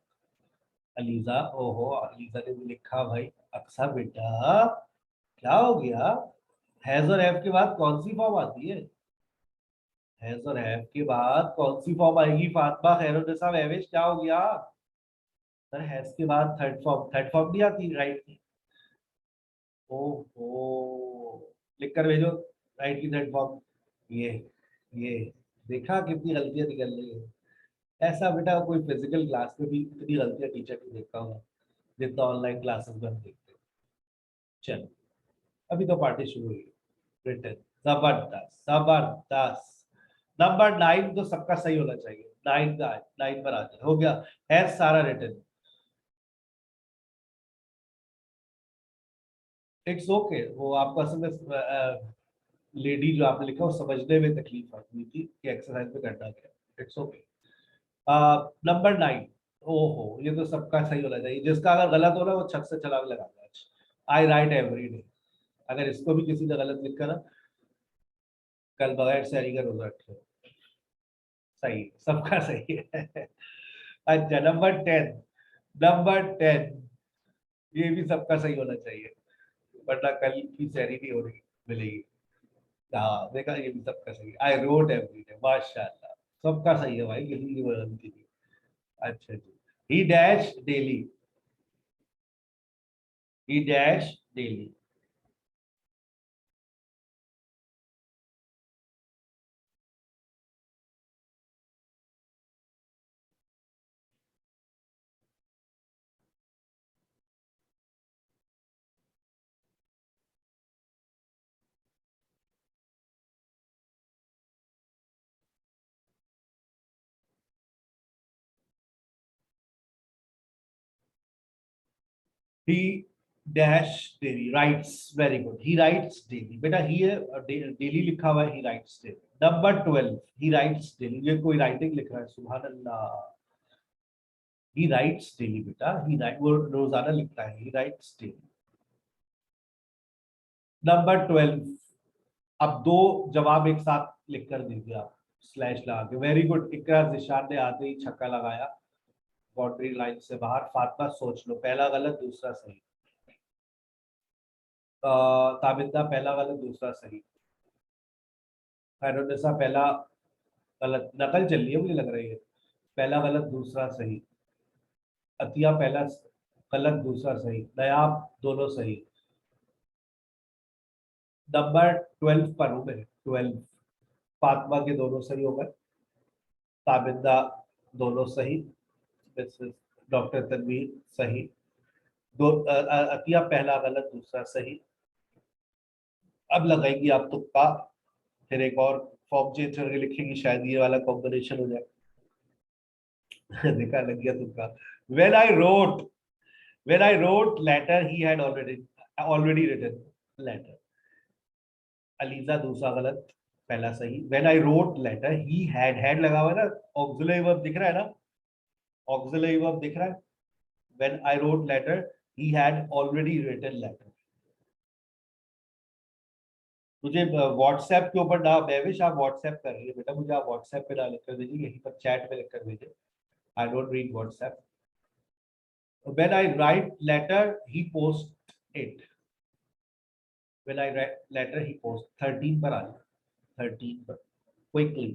अलीजा, ओहो अलीजा ने भी लिखा भाई। अक्सा बेटा क्या हो गया, हैज और हैव के बाद कौन सी फॉर्म आती है, हैज और हैव के बाद कौन सी फॉर्म आएगी फातिमा, खैरुन्निसा, महवेश क्या हो गया। सर हैज के बाद थर्ड फॉर्म नहीं आती, राइट की। ओहो, लिख कर भेजो, राइट की थर्ड फॉर्म। ये ये देखा कितनी गलतियां निकल रही है। ऐसा बेटा कोई फिजिकल क्लास में भी इतनी गलतियां टीचर को देखता हूँ जितना ऑनलाइन क्लासेस में हम देखते हैं। चलो अभी तो पार्टी शुरू हुई, रिटर्न, जबरदस्त जबरदस्त। नंबर 9 तो सबका सही होना चाहिए, 9 का 9 पर आ जाए, हो गया है सारा रिटर्न। इट्स ओके, वो आपको असल में लेडी जो आपने लिखा वो समझने में तकलीफ हुई थी कि एक्सरसाइज में करना क्या। It's okay. नंबर 9, ओहो ये तो सबका सही होना चाहिए, जिसका अगर गलत हो रहा है वो छत से छलांग लगा दे। आई राइट एवरी डे, अगर इसको भी किसी ने गलत लिखा ना, कल बगैर सहरी का रोजा रखो। सही, सबका सही है। अच्छा नंबर 10, नंबर 10 ये भी सबका सही होना चाहिए, वरना कल की सहरी नहीं हो रही मिलेगी। हाँ देखा, ये भी सबका सही है। आई रोट एवरी डे, माशाल्लाह सबका सही है भाई, किसी की गलती नहीं। अच्छा जी, he dash daily, he dash daily. he dash daily writes, very good, he writes daily बेटा, ही है डेली लिखा हुआ है, he writes daily। Number 12 he writes daily, ये कोई राइटिंग लिख रहा है, सुभान अल्लाह। he writes daily बेटा, he write, वो रोजाना लिखता है, he writes daily। नंबर 12, अब दो जवाब एक साथ लिख कर दीजिए आप, स्लैश लगा के। वेरी गुड इकरा, जिशान ने आते ही छक्का लगाया बाउंड्री लाइन से बाहर। फातिमा सोच लो, पहला गलत दूसरा सही। ताबिंदा पहला गलत दूसरा सही। खैरुन्निसा पहला गलत, नकल चल रही है मुझे लग रही है, पहला गलत दूसरा सही। अतिया पहला गलत, दूसरा सही, नायाब दोनों सही। नंबर 12 पर हूं मैं, 12। फातिमा के दोनों सही हो गए, ताबिंदा दोनों सही, डॉक्टर तनवीर सही, अतिया पहला गलत, दूसरा सही। अब लगाएंगी आप तुक्का, फिर एक और फॉर्म चेंज करके लिखेंगी, शायद ये वाला कॉम्बिनेशन हो जाए। देखा, लग गया तुक्का। when I wrote letter he had already written letter। ELISA दूसरा गलत, पहला सही। when I wrote letter he had लगा हुआ है ना, ऑक्सिलरी वर्ब दिख रहा है ना, ऑक्सिलरी वर्ब दिख रहा है। when I wrote letter he had already written letter। मुझे व्हाट्सएप के ऊपर ना, महविश आप व्हाट्सएप कर रही है बेटा, मुझे आप व्हाट्सएप पे ना लिख कर दीजिए, यहीं पर चैट में लिख कर भेजिए। I don't read WhatsApp. when I write letter he post it। when I write letter he post 13 पर आ जाए, 13 पर quickly।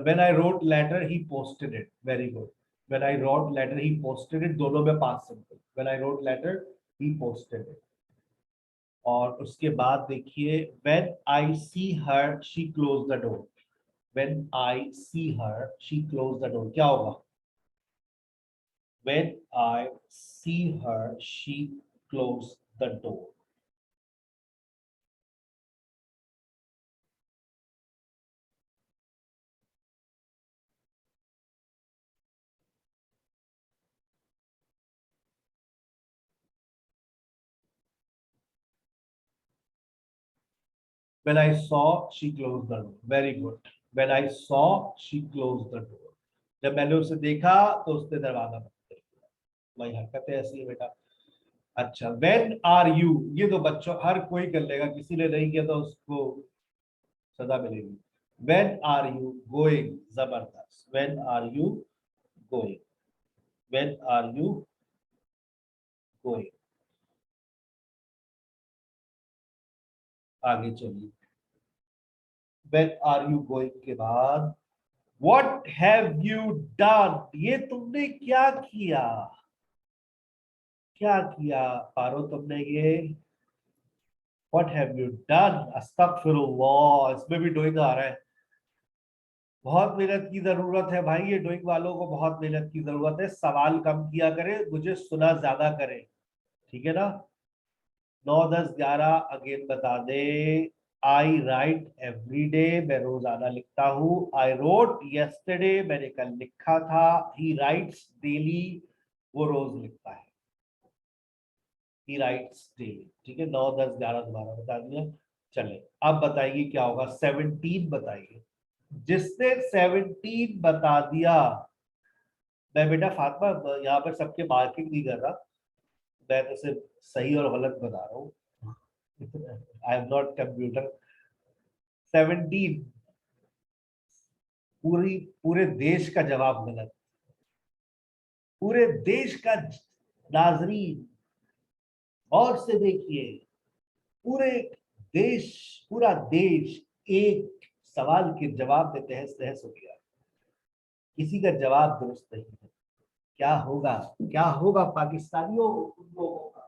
when I wrote letter he posted it। very good। when I wrote letter he posted it, दोनों में past simple. when I wrote letter he posted it। और उसके बाद देखिए when I see her she closed the door। when I see her she closed the door, क्या होगा? when I see her she closed the door। when I saw she closed the door, very good। when I saw she closed the door, जब मैंने उसे देखा तो उसने दरवाजा बंद कर दिया। वही हरकत है, ऐसी है बेटा। अच्छा, when are you, ये तो बच्चों हर कोई कर लेगा, किसी ने नहीं किया तो उसको सजा मिलेगी। when are you going, जबरदस्त। when are you going, when are you going। आगे चलिए, when are you going के बाद what have you done, ये तुमने क्या किया, क्या किया पारो तुमने ये। what have you done, अस्तगफिरुल्लाह, इसमें भी डूइंग आ रहा है। बहुत मेहनत की जरूरत है भाई, ये डूइंग वालों को बहुत मेहनत की जरूरत है। सवाल कम किया करें, मुझे सुना ज्यादा करें, ठीक है ना। 9, 10, 11 अगेन बता दे। आई राइट एवरी डे, मैं रोजाना लिखता हूँ। आई रोट यस्टरडे, मैंने कल लिखा था। ही राइट्स डेली, वो रोज लिखता है। ही राइट्स डेली, ठीक है। 9, 10, 11 दोबारा बता दिया। चले अब बताइए क्या होगा। 17 बताइए। जिसने 17 बता दिया, मैं बेटा फातिमा यहाँ पर सबके मार्किंग नहीं कर रहा, मैं तो सिर्फ सही और गलत बता रहा हूँ। I am not computer. 17, पूरे देश का जवाब गलत। पूरे देश का नाजरीन और से देखिए, पूरा देश एक सवाल के जवाब में तहस नहस हो गया। किसी का जवाब दुरुस्त नहीं है। क्या होगा पाकिस्तानियों उन लोगों का।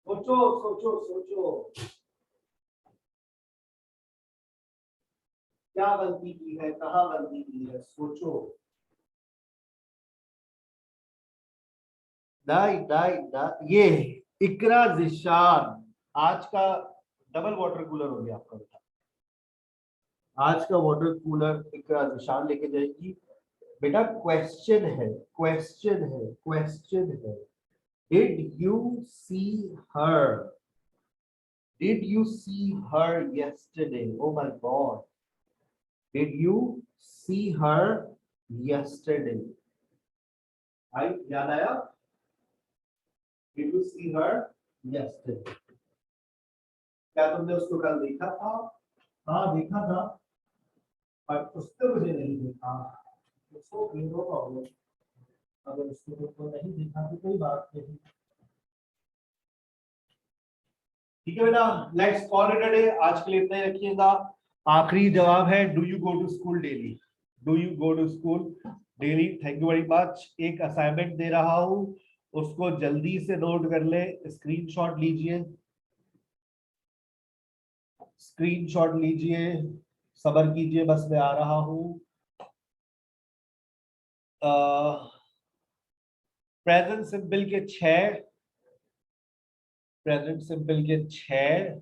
सोचो सोचो सोचो, क्या गलती की है, कहाँ गलती की है, सोचो। ये इकरा जिशान, आज का डबल वाटर कूलर हो गया आपका बेटा। आज का वाटर कूलर इकरा जिशान लेके जाएगी बेटा। क्वेश्चन है। Did you see her? Did you see her yesterday? Oh my God. Did you see her yesterday. आई याद आया? Did you see her yesterday? क्या तुमने उसको कल देखा था? हाँ देखा था, पर उसने मुझे नहीं देखा। उसको नो प्रॉब्लम, अगर उसको तुमको नहीं देखा तो कोई बात नहीं। ठीक है बेटा, let's call it a day. आज के लिए इतना ही रखिएगा। आखिरी जवाब है do you go to school daily? Do you go to school daily? Thank you very much. एक असाइनमेंट दे रहा हूं, उसको जल्दी से नोट कर ले, स्क्रीनशॉट लीजिए, स्क्रीनशॉट लीजिए, सब्र कीजिए, बस मैं आ रहा हूं। प्रेजेंट सिंपल के 6, प्रेजेंट सिंपल के 6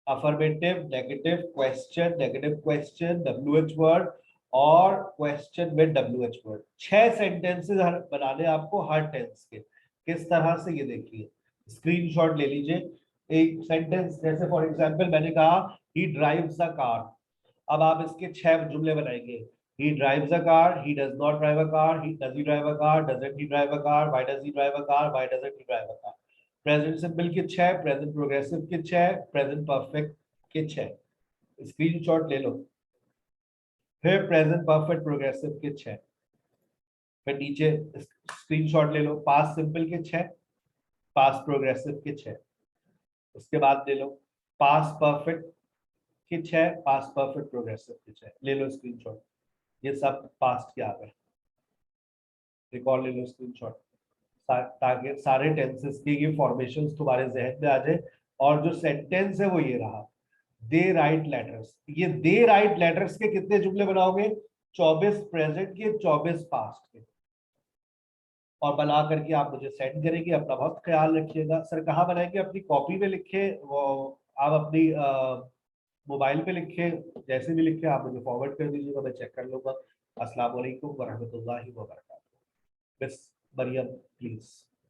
affirmative, negative question, WH word और question with WH word. 6 sentences बनाने आपको हर टेंस के। किस तरह से, ये देखिए, स्क्रीनशॉट ले लीजिए। एक सेंटेंस जैसे फॉर एग्जांपल मैंने कहा ही ड्राइव्स अ कार, अब आप इसके 6 जुमले बनाएंगे। He drives a car, he does not drive a car, does he drive a car, doesn't he drive a car, why does he drive a car, why doesn't he drive a car। Present simple के 6, present progressive के 6, present perfect के 6। Screenshot ले लो। फिर present perfect progressive के 6, फिर नीचे screenshot ले लो। Past simple के 6, पास्ट प्रोग्रेसिव के 6। उसके बाद ले लो पास्ट परफेक्ट के 6, पास्ट परफेक्ट प्रोग्रेसिव के 6। ले लो स्क्रीनशॉट, ये सब पास्ट के आ गए। रिकॉर्ड ले लो स्क्रीनशॉट, ताकि सारे टेंसेस के ये फॉर्मेशंस तुम्हारे जहन में आ जाए। और जो सेंटेंस है वो ये रहा, दे राइट लेटर्स। ये दे राइट लेटर्स के कितने जुमले बनाओगे? 24 प्रेजेंट के, 24 पास्ट के। और बना करके आप मुझे सेंड करेंगे। अपना बहुत ख्याल रखिएगा। सर कहाँ बनाएंगे? अपनी कॉपी में लिखे, वो आप अपनी मोबाइल पे लिखे, जैसे भी लिखे आप मुझे फॉरवर्ड कर दीजिएगा, मैं चेक कर लूंगा। अस्सलाम वालेकुम वरहमतुल्लाहि वबरकातुहू। Miss Maryam please.